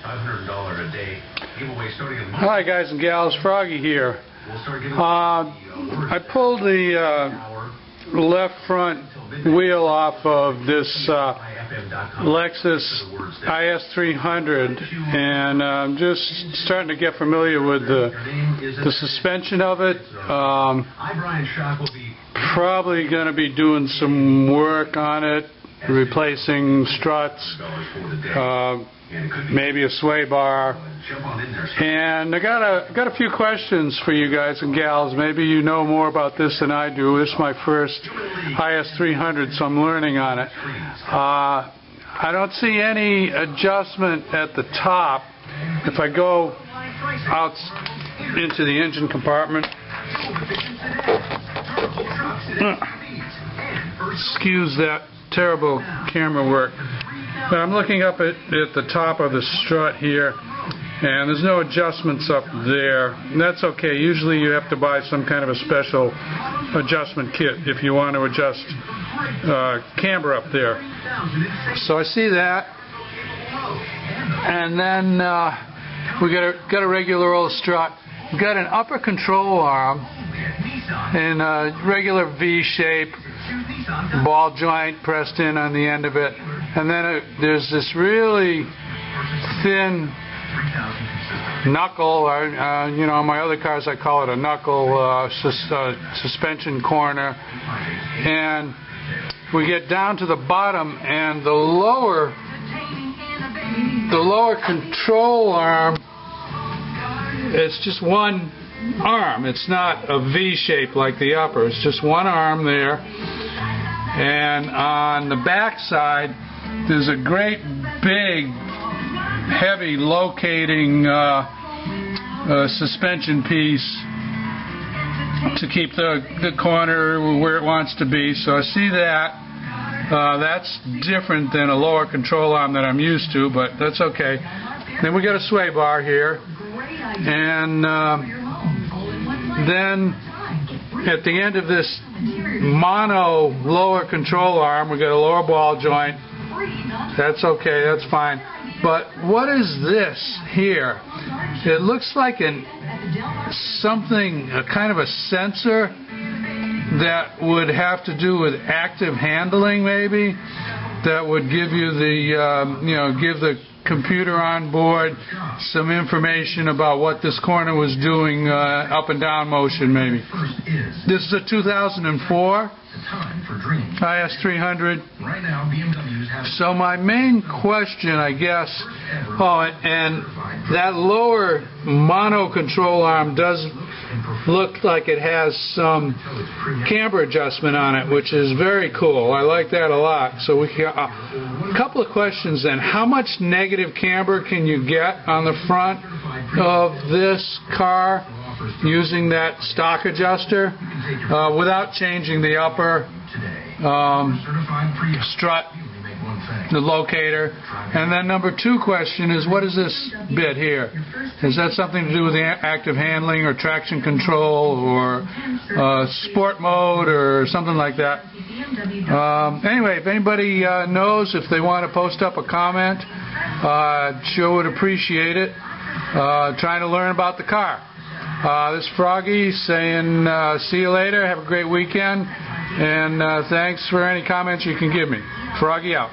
$500 a day giveaway starting in March. Hi guys and gals, Froggy here. I pulled the left front wheel off of this Lexus IS300, and I'm just starting to get familiar with the suspension of it. Probably going to be doing some work on it, replacing struts, maybe a sway bar, and I got a few questions for you guys and gals. Maybe you know more about this than I do. This is my first IS300, so I'm learning on it. I don't see any adjustment at the top. If I go out into the engine compartment, excuse that terrible camera work, but I'm looking up at the top of the strut here, and there's no adjustments up there, and that's okay. Usually you have to buy some kind of a special adjustment kit if you want to adjust camber up there. So I see that, and then we got a regular old strut. We've got an upper control arm in a regular V shape, ball joint pressed in on the end of it, and then there's this really thin knuckle, you know, on my other cars I call it a knuckle suspension corner, and we get down to the bottom, and the lower control arm, it's just one arm. It's not a V shape like the upper. It's just one arm there. And on the back side, there's a great big, heavy locating suspension piece to keep the corner where it wants to be. So I see that. That's different than a lower control arm that I'm used to, but that's okay. Then we got a sway bar here, and then at the end of this mono lower control arm, we got a lower ball joint. That's okay, that's fine. But what is this here? It looks like something, a kind of a sensor that would have to do with active handling, maybe, that would give you the, give the computer on board some information about what this corner was doing, up and down motion, maybe. This is a 2004 IS300. So my main question, I guess, and that lower mono control arm does look like it has some camber adjustment on it, which is very cool. I like that a lot. So we got a couple of questions then. How much negative camber can you get on the front of this car using that stock adjuster without changing the upper strut, the locator? And then number two question is, what is this bit here? Is that something to do with the active handling or traction control or sport mode or something like that? Anyway, if anybody knows, if they want to post up a comment, sure would appreciate it. Trying to learn about the car. This is Froggy saying see you later, have a great weekend, and thanks for any comments you can give me. Froggy out.